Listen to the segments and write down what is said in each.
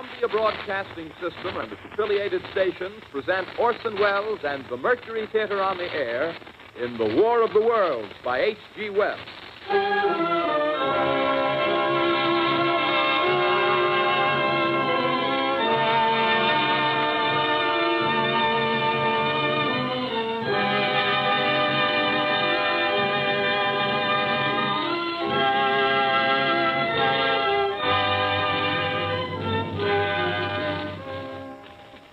Columbia Broadcasting System and its affiliated stations present Orson Welles and the Mercury Theater on the air in The War of the Worlds by H.G. Wells.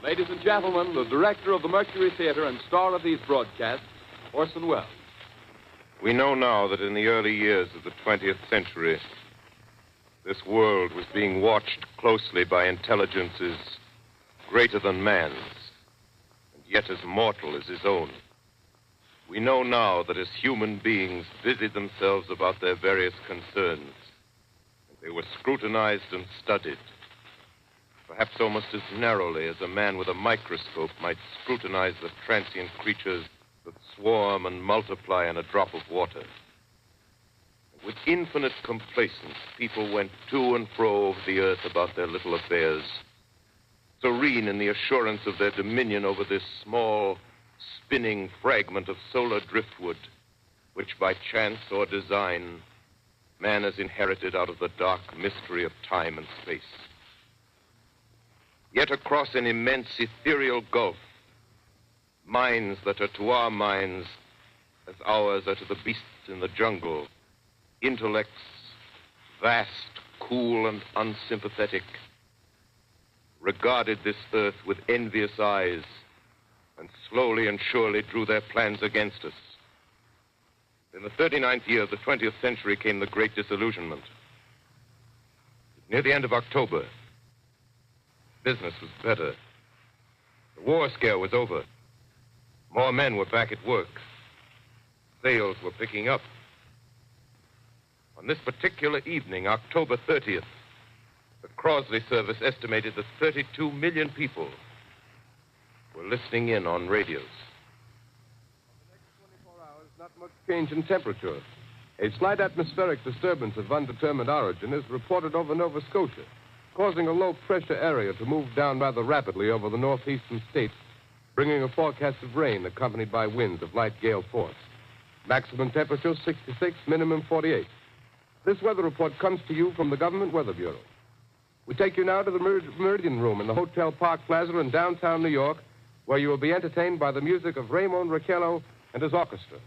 Ladies and gentlemen, the director of the Mercury Theater and star of these broadcasts, Orson Welles. We know now that in the early years of the 20th century, this world was being watched closely by intelligences greater than man's, and yet as mortal as his own. We know now that as human beings busied themselves about their various concerns, they were scrutinized and studied, perhaps almost as narrowly as a man with a microscope might scrutinize the transient creatures that swarm and multiply in a drop of water. With infinite complacence, people went to and fro over the earth about their little affairs, serene in the assurance of their dominion over this small, spinning fragment of solar driftwood, which by chance or design, man has inherited out of the dark mystery of time and space. Yet across an immense ethereal gulf, minds that are to our minds as ours are to the beasts in the jungle, intellects vast, cool, and unsympathetic, regarded this earth with envious eyes and slowly and surely drew their plans against us. In the 39th year of the 20th century came the Great Disillusionment. Near the end of October, business was better. The war scare was over. More men were back at work. Sales were picking up. On this particular evening, October 30th, the Crosley service estimated that 32 million people were listening in on radios. For the next 24 hours, not much change in temperature. A slight atmospheric disturbance of undetermined origin is reported over Nova Scotia, causing a low-pressure area to move down rather rapidly over the northeastern states, bringing a forecast of rain accompanied by winds of light gale force. Maximum temperature 66, minimum 48. This weather report comes to you from the Government Weather Bureau. We take you now to the Meridian Room in the Hotel Park Plaza in downtown New York, where you will be entertained by the music of Ramon Raquello and his orchestra.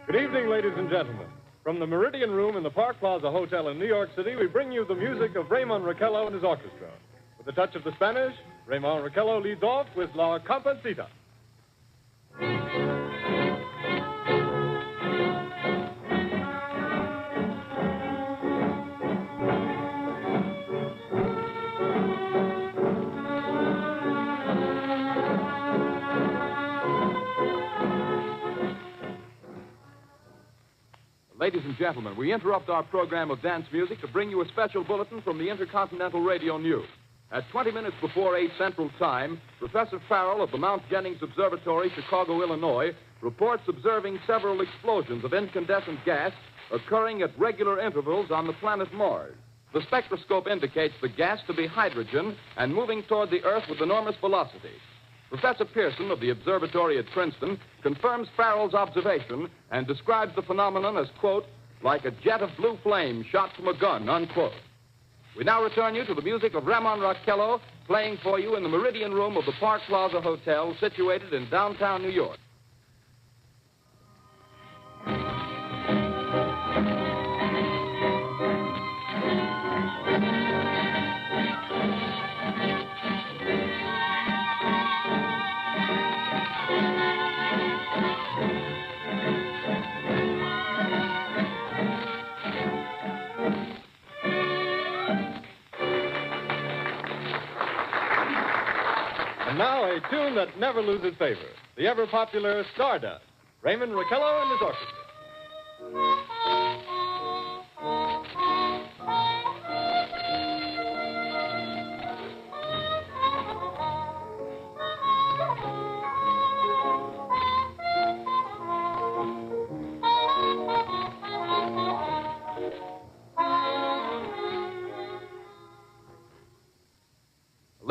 Good evening, ladies and gentlemen. From the Meridian Room in the Park Plaza Hotel in New York City, we bring you the music of Ramon Raquello and his orchestra. With a touch of the Spanish, Ramon Raquello leads off with La Comparsita. Ladies and gentlemen, we interrupt our program of dance music to bring you a special bulletin from the Intercontinental Radio News. At 20 minutes before 8 Central Time, Professor Farrell of the Mount Jennings Observatory, Chicago, Illinois, reports observing several explosions of incandescent gas occurring at regular intervals on the planet Mars. The spectroscope indicates the gas to be hydrogen and moving toward the Earth with enormous velocity. Professor Pearson of the observatory at Princeton confirms Farrell's observation and describes the phenomenon as, quote, like a jet of blue flame shot from a gun, unquote. We now return you to the music of Ramon Raquello, playing for you in the Meridian Room of the Park Plaza Hotel, situated in downtown New York. And now a tune that never loses favor, the ever-popular Stardust, Ramon Raquello and his orchestra.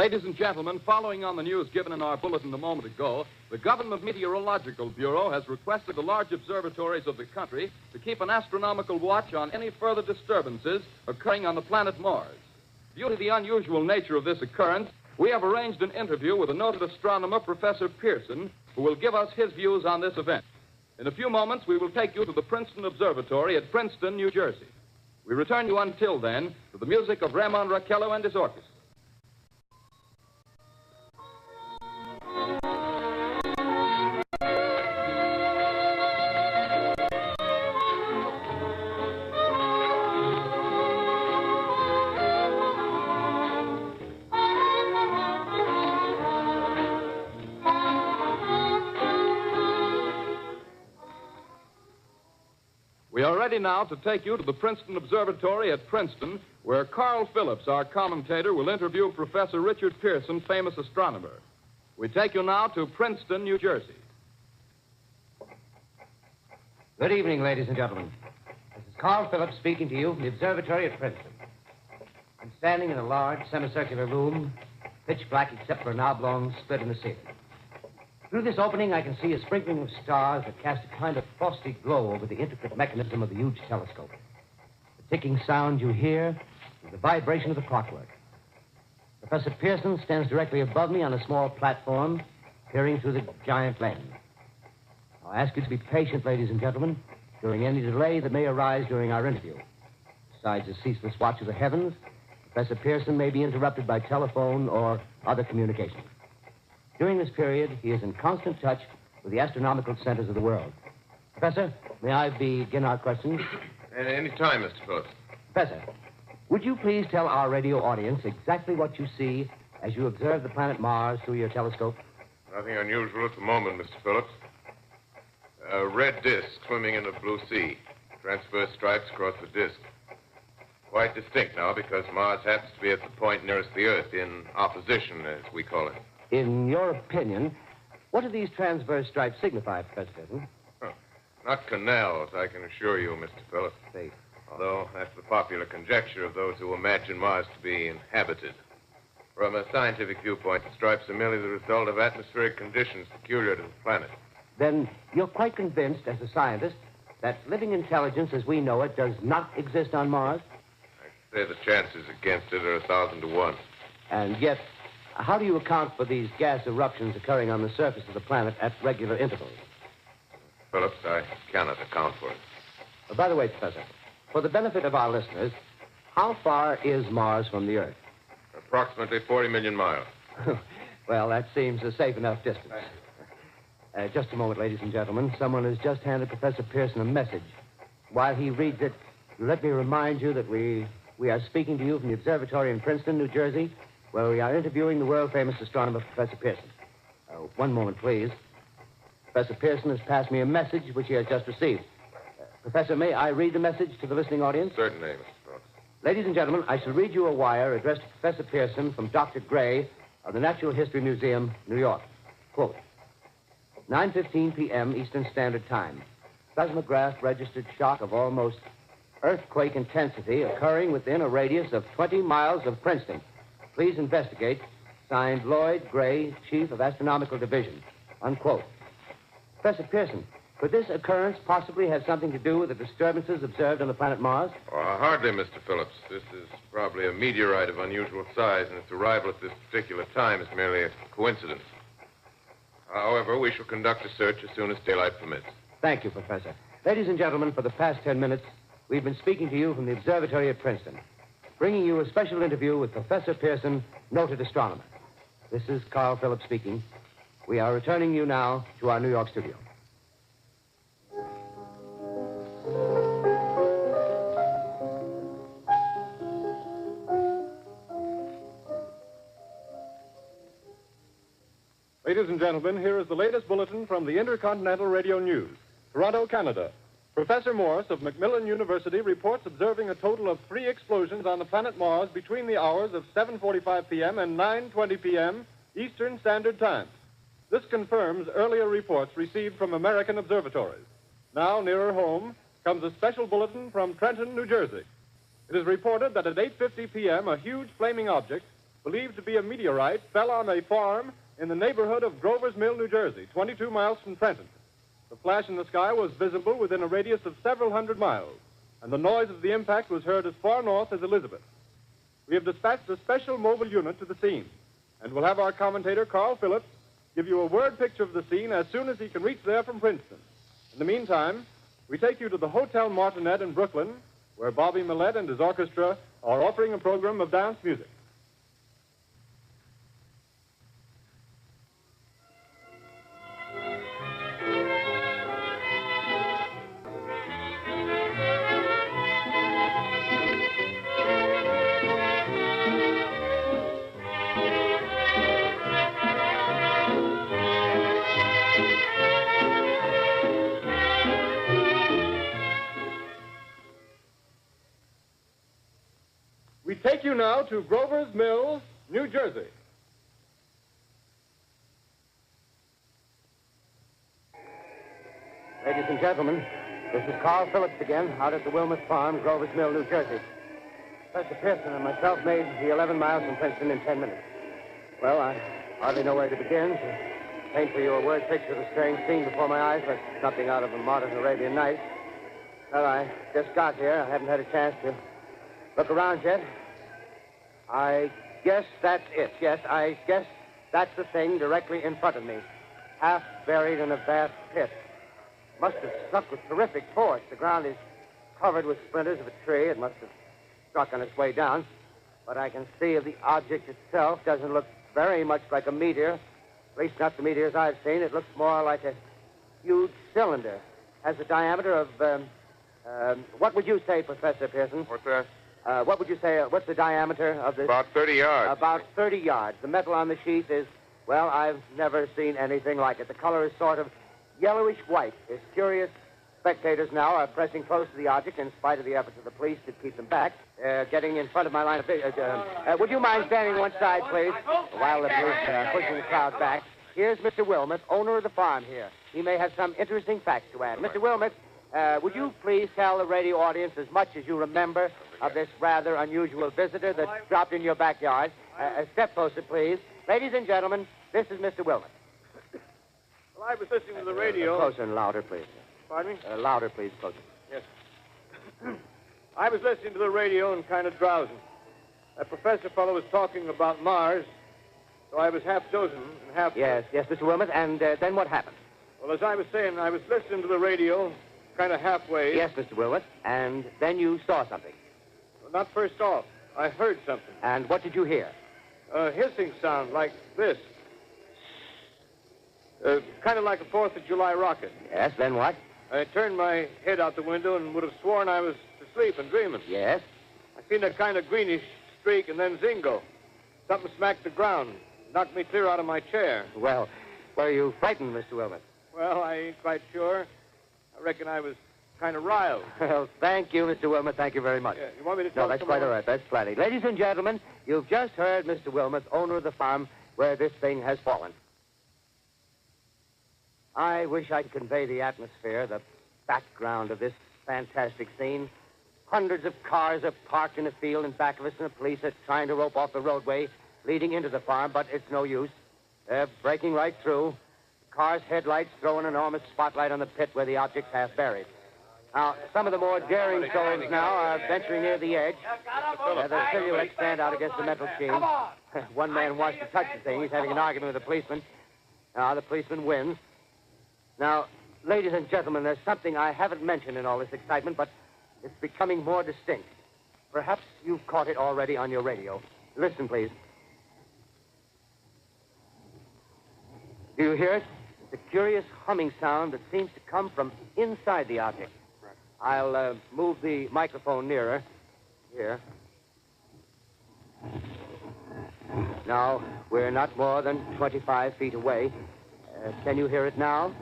Ladies and gentlemen, following on the news given in our bulletin a moment ago, the Government Meteorological Bureau has requested the large observatories of the country to keep an astronomical watch on any further disturbances occurring on the planet Mars. Due to the unusual nature of this occurrence, we have arranged an interview with a noted astronomer, Professor Pearson, who will give us his views on this event. In a few moments, we will take you to the Princeton Observatory at Princeton, New Jersey. We return you until then to the music of Ramon Raquello and his orchestra. We are ready now to take you to the Princeton Observatory at Princeton, where Carl Phillips, our commentator, will interview Professor Richard Pearson, famous astronomer. We take you now to Princeton, New Jersey. Good evening, ladies and gentlemen. This is Carl Phillips speaking to you from the observatory at Princeton. I'm standing in a large semicircular room, pitch black except for an oblong split in the ceiling. Through this opening, I can see a sprinkling of stars that cast a kind of frosty glow over the intricate mechanism of the huge telescope. The ticking sound you hear is the vibration of the clockwork. Professor Pearson stands directly above me on a small platform, peering through the giant lens. I'll ask you to be patient, ladies and gentlemen, during any delay that may arise during our interview. Besides the ceaseless watch of the heavens, Professor Pearson may be interrupted by telephone or other communication. During this period, he is in constant touch with the astronomical centers of the world. Professor, may I begin our questions? At any time, Mr. Phillips. Professor, would you please tell our radio audience exactly what you see as you observe the planet Mars through your telescope? Nothing unusual at the moment, Mr. Phillips. A red disk swimming in a blue sea. Transverse stripes across the disk. Quite distinct now because Mars happens to be at the point nearest the Earth, in opposition, as we call it. In your opinion, what do these transverse stripes signify, Professor Pearson? Not canals, I can assure you, Mr. Phillips. They... Although that's the popular conjecture of those who imagine Mars to be inhabited. From a scientific viewpoint, the stripes are merely the result of atmospheric conditions peculiar to the planet. Then you're quite convinced, as a scientist, that living intelligence as we know it does not exist on Mars? I'd say the chances against it are 1,000 to 1. And yet, how do you account for these gas eruptions occurring on the surface of the planet at regular intervals? Phillips, I cannot account for it. By the way, Professor, for the benefit of our listeners, how far is Mars from the Earth? Approximately 40 million miles. Well, that seems a safe enough distance. Just a moment, ladies and gentlemen. Someone has just handed Professor Pearson a message. While he reads it, let me remind you that we are speaking to you from the observatory in Princeton, New Jersey, where we are interviewing the world-famous astronomer, Professor Pearson. One moment, please. Professor Pearson has passed me a message which he has just received. Professor, may I read the message to the listening audience? Certainly, Mr. Phillips. Ladies and gentlemen, I shall read you a wire addressed to Professor Pearson from Dr. Gray of the Natural History Museum, New York. Quote, 9:15 p.m. Eastern Standard Time. Seismograph registered shock of almost earthquake intensity occurring within a radius of 20 miles of Princeton. Please investigate. Signed, Lloyd Gray, Chief of Astronomical Division. Unquote. Professor Pearson, could this occurrence possibly have something to do with the disturbances observed on the planet Mars? Hardly, Mr. Phillips. This is probably a meteorite of unusual size, and its arrival at this particular time is merely a coincidence. However, we shall conduct a search as soon as daylight permits. Thank you, Professor. Ladies and gentlemen, for the past 10 minutes, we've been speaking to you from the observatory at Princeton, bringing you a special interview with Professor Pearson, noted astronomer. This is Carl Phillips speaking. We are returning you now to our New York studio. Ladies and gentlemen, here is the latest bulletin from the Intercontinental Radio News. Toronto, Canada. Professor Morse of Macmillan University reports observing a total of 3 explosions on the planet Mars between the hours of 7:45 p.m. and 9:20 p.m. Eastern Standard Time. This confirms earlier reports received from American observatories. Now, nearer home, comes a special bulletin from Trenton, New Jersey. It is reported that at 8:50 p.m., a huge flaming object, believed to be a meteorite, fell on a farm in the neighborhood of Grover's Mill, New Jersey, 22 miles from Trenton. The flash in the sky was visible within a radius of several hundred miles, and the noise of the impact was heard as far north as Elizabeth. We have dispatched a special mobile unit to the scene, and we'll have our commentator, Carl Phillips, give you a word picture of the scene as soon as he can reach there from Princeton. In the meantime, we take you to the Hotel Martinet in Brooklyn, where Bobby Millett and his orchestra are offering a program of dance music. We take you now to Grover's Mill, New Jersey. Ladies and gentlemen, this is Carl Phillips again, out at the Wilmot Farm, Grover's Mill, New Jersey. Professor Pearson and myself made the 11 miles from Princeton in 10 minutes. Well, I hardly know where to begin. To paint for you a word picture of the strange scene before my eyes, like something out of a modern Arabian Nights. Well, I just got here. I haven't had a chance to look around yet. I guess that's it. Yes, I guess that's the thing directly in front of me, half buried in a vast pit. Must have struck with terrific force. The ground is covered with splinters of a tree. It must have struck on its way down. But I can see the object itself doesn't look very much like a meteor. At least not the meteors I've seen. It looks more like a huge cylinder. Has a diameter of, what would you say, Professor Pearson? What's that? What would you say, what's the diameter of this? About 30 yards. About 30 yards. The metal on the sheath is, well, I've never seen anything like it. The color is sort of yellowish white. As curious spectators now are pressing close to the object in spite of the efforts of the police to keep them back. Getting in front of my line of vision. Would you mind standing one side, please, while the police are pushing the crowd back? Here's Mr. Wilmot, owner of the farm here. He may have some interesting facts to add. Mr. Wilmot, would you please tell the radio audience as much as you remember of this rather unusual visitor that dropped in your backyard? Step closer, please. Ladies and gentlemen, this is Mr. Wilmot. Well, I was listening to the radio. Closer and louder, please. Pardon me? Louder, please, closer. Yes. I was listening to the radio and kind of drowsing. That professor fellow was talking about Mars, so I was half dozing and half... Yes, Mr. Wilmot, and then what happened? Well, as I was saying, I was listening to the radio, kind of halfway. Yes, Mr. Wilmot, and then you saw something. Well, not first off. I heard something. And what did you hear? A hissing sound like this. Kind of like a 4th of July rocket. Yes, then what? I turned my head out the window and would have sworn I was asleep and dreaming. Yes? I seen a kind of greenish streak and then zingo. Something smacked the ground, knocked me clear out of my chair. Well, were you frightened, Mr. Wilmot? Well, I ain't quite sure. I reckon I was kind of riled. Well, thank you, Mr. Wilmot. Thank you very much. Yeah, you want me to talk No, that's some quite more? all right. That's plenty. Ladies and gentlemen, you've just heard Mr. Wilmot, owner of the farm where this thing has fallen. I wish I could convey the atmosphere, the background of this fantastic scene. Hundreds of cars are parked in a field in back of us, and the police are trying to rope off the roadway leading into the farm, but it's no use. They're breaking right through. The car's headlights throw an enormous spotlight on the pit where the object's half buried. Now, some of the more daring souls now are venturing near the edge. The silhouettes stand out against the metal sheen. One man wants to touch the thing. He's having an argument with the policeman. Now, the policeman wins. Now, ladies and gentlemen, there's something I haven't mentioned in all this excitement, but it's becoming more distinct. Perhaps you've caught it already on your radio. Listen, please. Do you hear it? It's a curious humming sound that seems to come from inside the object. I'll move the microphone nearer. Here. Now, we're not more than 25 feet away. Can you hear it now?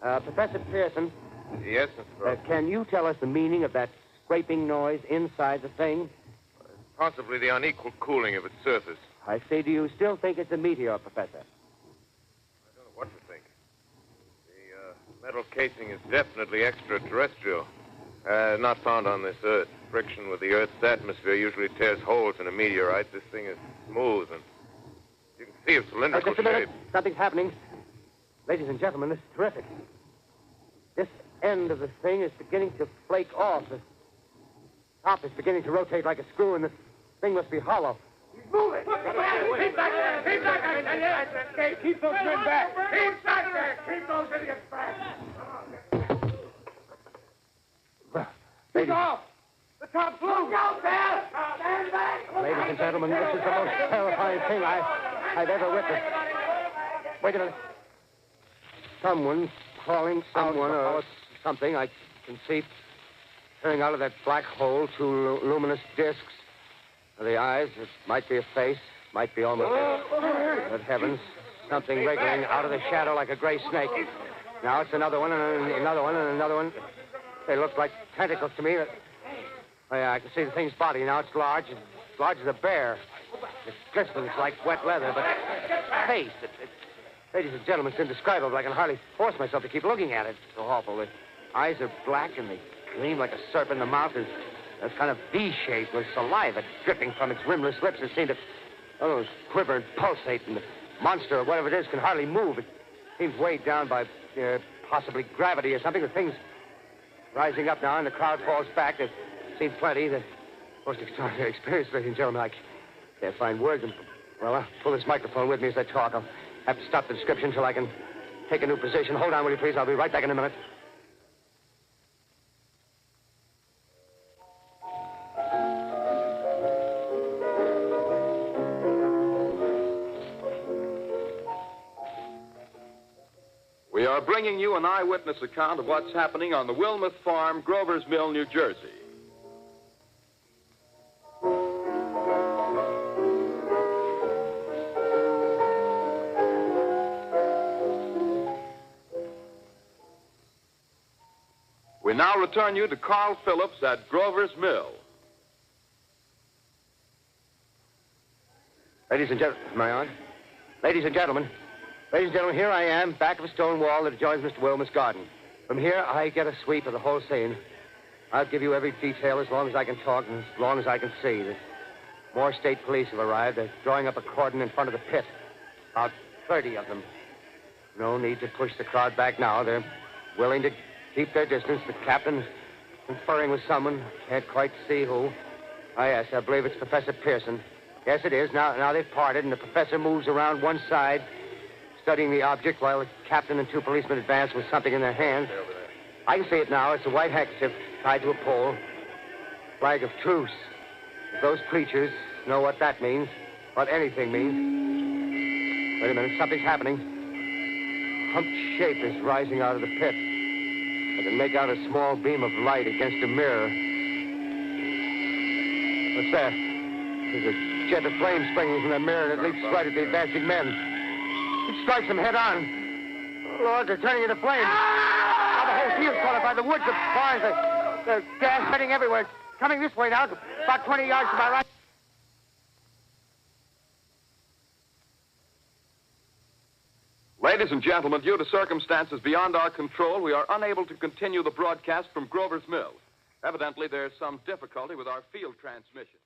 Professor Pearson. Yes, Mr. Rowe. Can you tell us the meaning of that scraping noise inside the thing? Possibly the unequal cooling of its surface. I say, do you still think it's a meteor, Professor? I don't know what to think. The metal casing is definitely extraterrestrial. Not found on this Earth. friction with the Earth's atmosphere usually tears holes in a meteorite. This thing is smooth, and you can see its cylindrical Just a minute. shape. Something's happening. Ladies and gentlemen, this is terrific. This end of the thing is beginning to flake off. The top is beginning to rotate like a screw, and this thing must be hollow. He's moving. Keep back there. Keep back there. Keep those men back. Keep back there. Keep those idiots back. Take off. The top blew. Look out there. Stand back. Ladies and gentlemen, this is the most terrifying thing I've ever witnessed. Wait a minute. Someone calling someone or something. I can see turning out of that black hole two luminous discs. The eyes, it might be a face, might be almost Good heavens, something wriggling out of the shadow like a gray snake. Now it's another one, and another one, and another one. They look like tentacles to me. Oh, yeah, I can see the thing's body. Now it's large as a bear. It glistens like wet leather, but face, ladies and gentlemen, it's indescribable. I can hardly force myself to keep looking at it. It's so awful. The eyes are black, and they gleam like a serpent. The mouth is kind of V-shaped with saliva dripping from its rimless lips. It seemed to quiver and pulsate, and the monster or whatever it is can hardly move. It seems weighed down by possibly gravity or something. The thing's rising up now, and the crowd falls back. They've seen plenty. The most extraordinary experience, ladies and gentlemen. I can't find words. Well, I'll pull this microphone with me as I talk. I'll have to stop the description until I can take a new position. Hold on, will you, please? I'll be right back in a minute. We are bringing you an eyewitness account of what's happening on the Wilmuth Farm, Grover's Mill, New Jersey. We now return you to Carl Phillips at Grover's Mill. Ladies and gentlemen, am I on? Ladies and gentlemen, here I am, back of a stone wall that adjoins Mr. Wilmuth's garden. From here, I get a sweep of the whole scene. I'll give you every detail as long as I can talk and as long as I can see. The more state police have arrived. They're drawing up a cordon in front of the pit. About 30 of them. No need to push the crowd back now. They're willing to keep their distance. The captain's conferring with someone. Can't quite see who. Oh, yes, I believe it's Professor Pearson. Yes, it is. Now they've parted, and the professor moves around one side, studying the object while the captain and two policemen advance with something in their hands. I can see it now. It's a white handkerchief tied to a pole. Flag of truce. If those creatures know what that means, what anything means. Wait a minute. Something's happening. A humped shape is rising out of the pit. I can make out a small beam of light against a mirror. What's that? There's a jet of flame springing from the mirror, and it leaps right at the advancing men. It strikes them head on. Oh, Lord, they're turning into flames. Now the whole field's caught up by the woods, the barns, the gas spreading everywhere. It's coming this way now, about 20 yards to my right. Ladies and gentlemen, due to circumstances beyond our control, we are unable to continue the broadcast from Grover's Mill. Evidently, there's some difficulty with our field transmission.